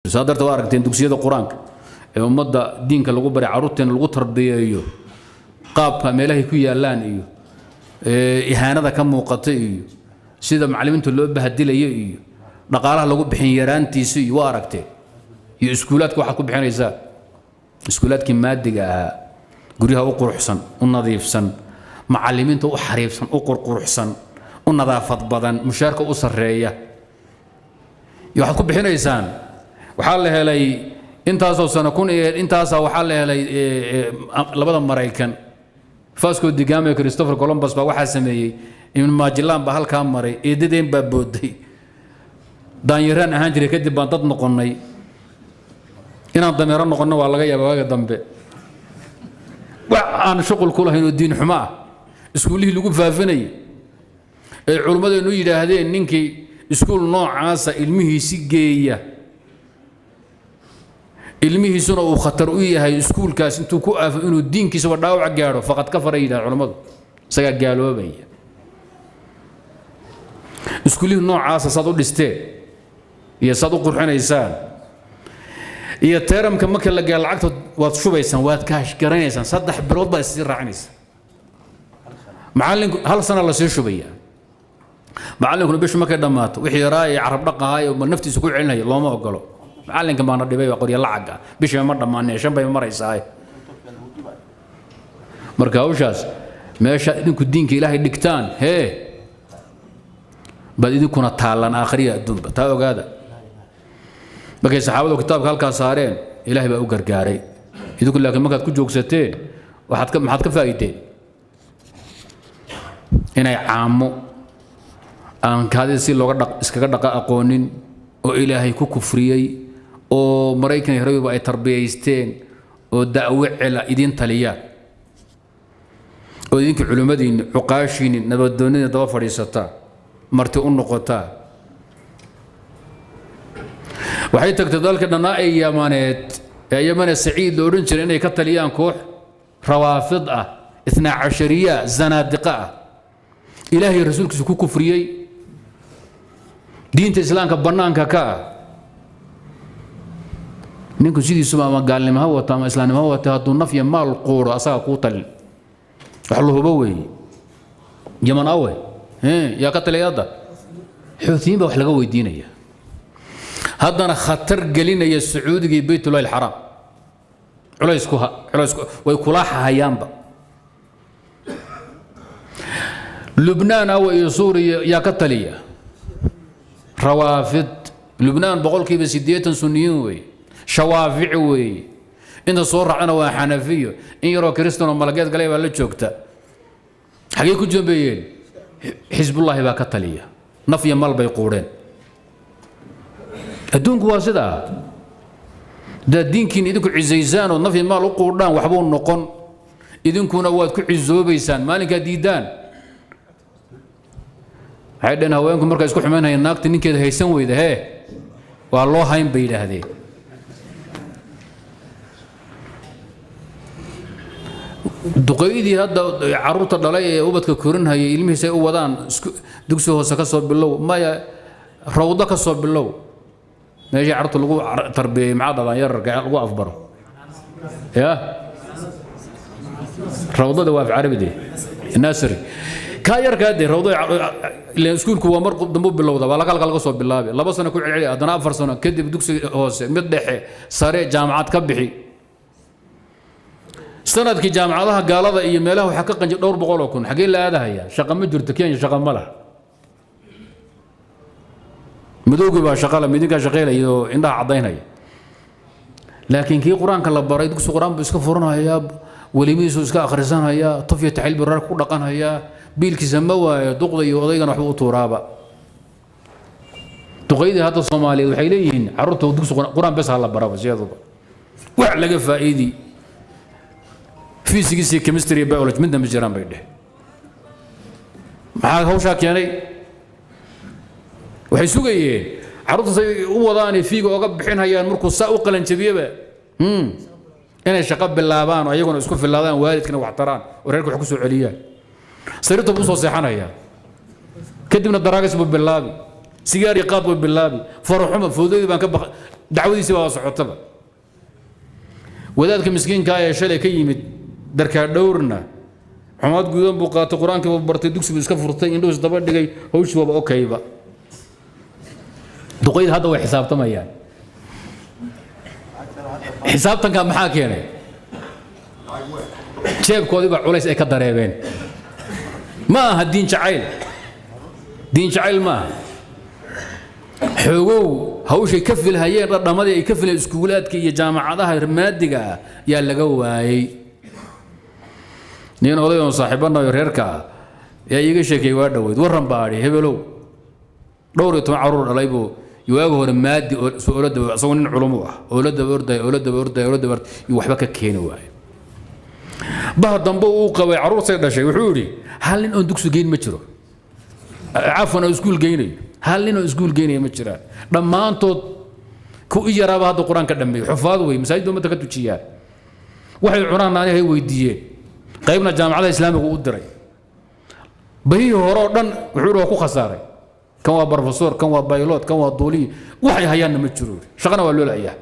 صادرت واركتين دوكسيده قرانك ummadda diinka lagu bari caruurteena lagu tarbiyeeyo qaabka meelaha ku yaalaan iyo ihaanada ka muuqata iyo sida macallimiintu loo bahadilayo iyo dhaqaalaha lagu bixin yaraantiisa iyo waa aragtay iyo iskuulaadka waxa ku bixinaysaa iskuulaadkii maadiga ah guriyaha u quruxsan u nadiifsan macallimiinta u xariifsan u qurquruxsan u nadaafad badan mushaarka u sareeya iyo waxa ku bixinaysaan waxa la helay intaasoo sano kun intaas waxa la helay labada Mareykan Vasco da Gama iyo Christopher Columbus baa waxa sameeyay in Magellan ba halka maray eedadeen baa booday daanyaraan ahaan jiray kadib baan dad noqonay inaan dameero noqono waa laga yaabaa waaga dambe aan shaqul ku lahayn diin xumaa iskuulihii lagu faafinay ee culimadeenu yiraahdeen ninkii iskuul noocaasa ilmihiisi geeya ilmihiisuna uu khatar u yahay iskuulkaas intuu ku aafo inuu diinkiisa dhaawac gaaro faqad ka farayda culimadu isaga gaaloobaya iskuulihii noocaasa sad u dhisteen iyo sad u qurxinaysaan iyo teeramka marka la gaar lacagta waad shubaysaan waad kaash garanaysaan 3 bilood baa isii raacinaysa macallinku hal sano la sii shubaya macallinku bishu markay dhamaato wixii raay carab dhaqahay oo naftiisa ku celinaya looma ogolo macallinka ma dhibay waa qoriyo lacag bisha ma dhamaanay shan bay maraysaa marka hawshaas meesha idinku diinka Ilaahay dhigtaan bal idinkuna taalan aakhiriya adduunba taa ogaada markay saxaabadu kitaabka halka saareen Ilaahay baa u gargaaray idinku laakiin markaad ku joogsateen maxaad ka faa'iideen inay caamo aan kaadisi looga iskaga dhaqa aqoonin oo Ilaahay ku kufriyay oo Mareykan Yurub ay tarbiyeysteen oo da'wo cila idin taliya oo idinka culimadiin uqaashiin nabadoonida daba fadhiisata marti u noqota waxay tagtay dalka dhanaa ay Yamaneed Saciid loo oran jiray inay ka taliyaan koox rawaafid ah 12 zanadiqa ah Ilaahay rasuulkiisa ku kufriyay diinta islaamka banaanka ka ninku sidiisu ma gaalnimo wata ama islaamnimo wata haduu nafya maal qooro asaga ku tal wax loo hubo weey Yaman away ya ka taliyada xuutiyin ba wax laga weydiinaya haddana khatar gelinaya Sacuudiga iyo Baytul Haram culaysku way kula hayaanba Lubnaan aw Suuriya ya ka taliya روافد لبنان بقول كيف سيديتن سنيين وي شوافع وي إن صور أنا وحنفية إن يرى كريستيان وملقيت قليل ولا جوكتا حقيقة جنبيين حزب الله باك التالية نفي مال بيقولين الدون قواسدا ده الدين كين إذا كل عزيزان ونفي مال وقولان وحبون نقن إذا كنا واد كل عزوبيسان مالك ديدان هيدنا هواينكم مركز كل حمانها الناقد إن كده هيسوي ده والله هاين بيد هذه دقيدي هذا عروت الدلاء وبدك كورنها يلمي سي ودان دكسو هو سكسو باللو ما روضه كسو باللو ما يجي عرض لغو تربيه مع ضبا يرجع لغو افبره يا روضه دوافع عربي دي الناصري كاير كادي روضه اللي سكولك هو مرق دمو باللوده ولا قال سو بلابي لبا سنه كل علي ادنا 4 سنه كدب دكسي هوس مid dhexe sare jaamacad ka bixi sanadkii jaamacadaha gaalada iyo meelaha waxa ka qanjay dhowr boqol oo kun xagee la aadahaya shaqo ma jirto Kenya shaqo ma laha madowga baa shaqo la midinka shaqeeyo indhaha cadaynaya laakiin kii quraanka la baray dugsi quraan buu iska furanaya walimiisu iska akhrisanaya tafiya taxil birar ku dhaqanaya biilkiisa ma waayo duqda iyo odaygana waxba u tuuraaba duqeydii hadda Soomaaliyeed waxay leeyihiin carruurta dugsi quraan bas la baraba siyaadaba wax laga faa'iidi physics chemistry biology midna ma jiraan bay dheh maxaa hawsha keenay waxay sugayeen carruurta say u wadaan fiiga uga bixinayaan markuu saa u qalan jabiyaba inay shaqo bilaabaan oo ayaguna isku filaadaan waalidkana wax taraan oo reerku wax ku soo celiyaan sariirta buu soo seexanaya kadibna daraagas buu bilaabi sigaar iyo qaad buu bilaabi faruxuma foodaydi baan ka dacwadiisii baa socotaba wadaadka miskiinka ee shalay ka yimid darkaa dhowrna xumaad guudan buu qaatay qur-aankii buu bartay dugsigu iska furtay indhuhu is daba dhigay hawshii waaba okayba duqayd hadda way xisaabtamayaan xisaabtanka maxaa keenay jeebkoodii baa culays ay ka dareebeen ma aha diin jacayl ma aha xoogow hawshay ka filhayeen dhadhamadii ay ka filayeen iskuulaadka iyo jaamacadaha maadiga ah yaa laga waayey nin oday oo saaxiibanayo reerka ah yaa iiga sheekay waa dhaweyd warran baa adhi hebelow dhowr iyo 10 caruur dhalay buu waaga hore maadi oo la daba asagoo nin culumo ah oo la daba orday iyo waxba ka keeni waayey bah dambe uu qabay caruur say dhashay wuxuu yidhi hal nin oo dugsi geyn ma jiro cafwan oo iskuul geynayo hal nin oo iskuul geynaya ma jiraan dhammaantood ku iyaraaba hadda qur-aanka dhammeeyo xufaad wey masaajidda ummadda ka tujiyaan waxay cunaan anihay weydiiyeen qaybna jaamacadaha islaamiga u diray bahihii hore oo dhan wuxuu yidhi waa ku khasaaray kan waa barofesor kan waa baylot kan waa duuliyi waxay hayaanna ma jiro shaqana waa loo layaa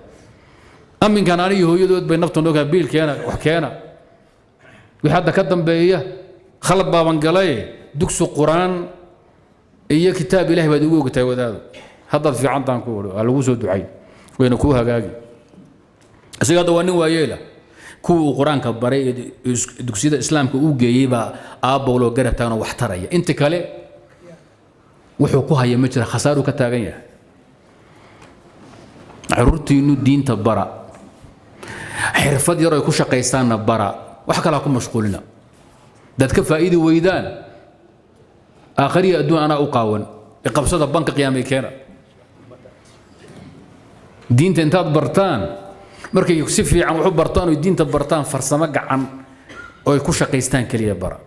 aminkan anigii hooyadood bay nafta noogaa biil keena wax keena wixii hadda ka dambeeya khalad baaban galay dugsi qur-aan iyo kitaab ilaahay baad ugu ogtahay wadaado haddaad fiicantaan ku wado waa lagu soo ducayn wayna kuu hagaagi isaga hadda waa nin waayeela kuwa uu qur-aanka baray ee dugsiyada islaamka uu geeyey baa aabbowloo garab taaganoo wax taraya inta kale wuxuu ku haya ma jira khasaaruu ka taagan yahay caruurtiinnu diinta bara xirfad yar ay ku shaqaystaanna bara wax kalaa ku mashquulina dad ka faa'iidi weydaan aakhiriya adduun anaa u qaawan qabsada banka qiyaamay keena diinta intaad bartaan markay si fiican wax u bartaan oo diinta bartaan farsamo gacan oo ay ku shaqaystaan kaliya bara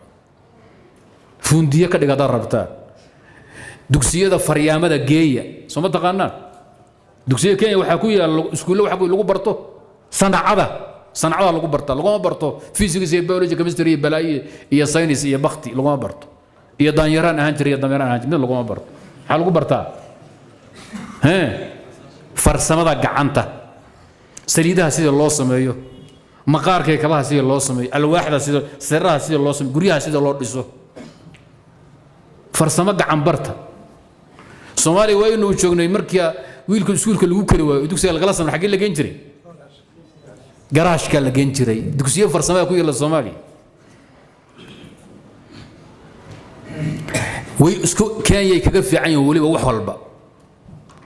fundiye ka dhigada rabtaan dugsiyada faryaamada geeya soo ma taqaanaan dugsiyada Kenya waxa ku yaal iskuulo waxa lagu barto sanacada lagu barto laguma barto physics iyo biology chemistry iyo balaayi iyo science iyo bakhti laguma barto iyo daanyaraan ahaan jiray dameeraan ahaan jiray laguma barto waxa lagu bartaa farsamada gacanta saliidaha sida loo sameeyo maqaarka kabaha sida loo sameeyo alwaaxda sida sirraha sida loo sameeyo guryaha sida loo dhiso farsamo gacan barta Soomaaliya waa inuu joognay markii wiilka iskuulka lagu kari waayo dugsiga laga sameeyo xagee la geen jiray garaashka la geen jiray dugsiyo farsamada ku yaala Soomaaliya way isku Kenya kaga fiican yihiin waliba wax walba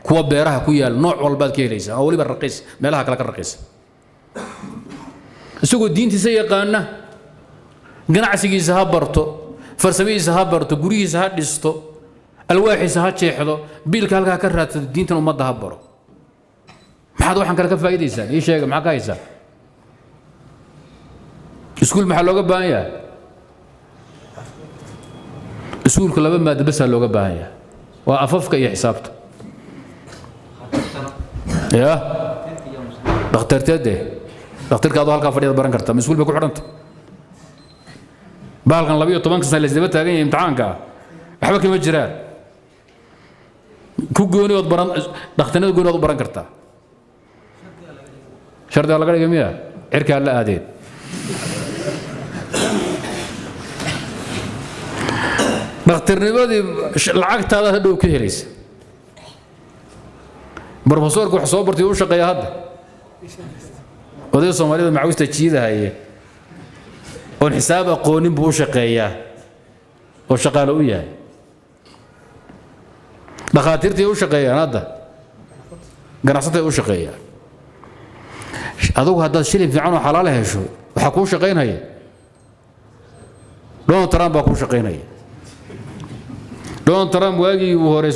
kuwa beeraha ku yaal nooc walba ka helaysa oo waliba raqiis meelaha kala ka raqiis isagoo diintiisa yaqaana ganacsigiisa ha barto farsamadiisa ha barto gurigiisa ha dhisto alwaaxiisa ha jeexdo biilka halka ka raadsado diintan ummadda ha baro maxaad waxan kale ka faa'iideysaa ii sheega maxaa ka haysaa iskuul maxaa looga baahan yahay iskuulka laba maaddo bas looga baahan yahay waa afafka iyo xisaabta يا دكتور تده دكتور كادو halka fadhiyada baran karta mas'uul bay ku xidhanta baalkan 12 sano la isdaba taagan yahay imtixaanka waxba kama jiraan ku gooni oo baran dhakhtarnada gooni oo baran karta shardiga laga dhigay miya cirka la aadeen dhakhtarnimadii lacagtaada hadhow ka helaysa بروفيسور كو حساب برتي و شقيا هدا ودي Soomaalida macawista jiidahaye oo xisaab aqoonin buu shaqeeyaa oo shaqaale u yahay dhaqaatiirtii u shaqeeyaan hadda ganacsatada u shaqeeyaa adigu hadda shilin fiican oo xalaal hesho waxa ku shaqeynaya Donald Trump baa ku shaqeynaya Donald Trump waagii uu hore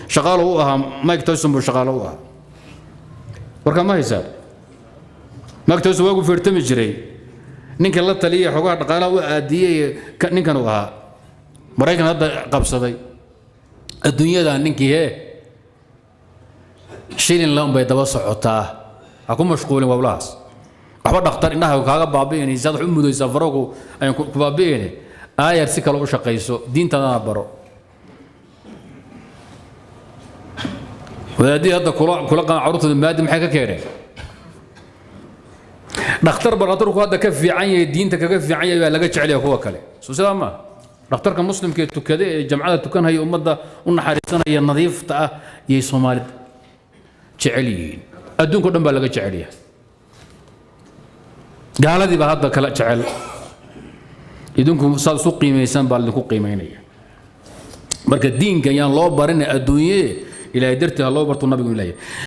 shaqaale u ahaa Mike Tyson buu shaqaale u ahaa warka ma haysaa Mike Tyson waagu firtami jiray ninka la taliya xogaha dhaqaalaha u aadiyay ninkan uu ahaa Mareykan hadda qabsaday adduunyada ninkii shilin la bay daba socotaa ha ku mashquulin wablaas waxba dhakhtar inaha kaaga baabi'inaysa wax u mudaysa faragu ay ku baabi'inay aayar si kale u shaqeyso diintada baro wadaadii hadda kula qaan carruurtooda maadi maxay ka keeneen dhakhtar baratarku hadda ka fiican yahay diinta kaga fiican yahay baa laga jecel yahay kuwa kale soo sidaa ma dhakhtarka muslimka ee tukada ee jamcada tukanaya ummadda u naxariisanaya nadiifta ah yay Soomaalida jecel yihiin adduunka dhan baa laga jecel yahay gaaladii baa hadda kala jecel idinku saad isu qiimaysan baa idinku qiimaynaya marka diinka yaan loo barin adduunye ilaahay dartii ha loo barto nabigu ilaahay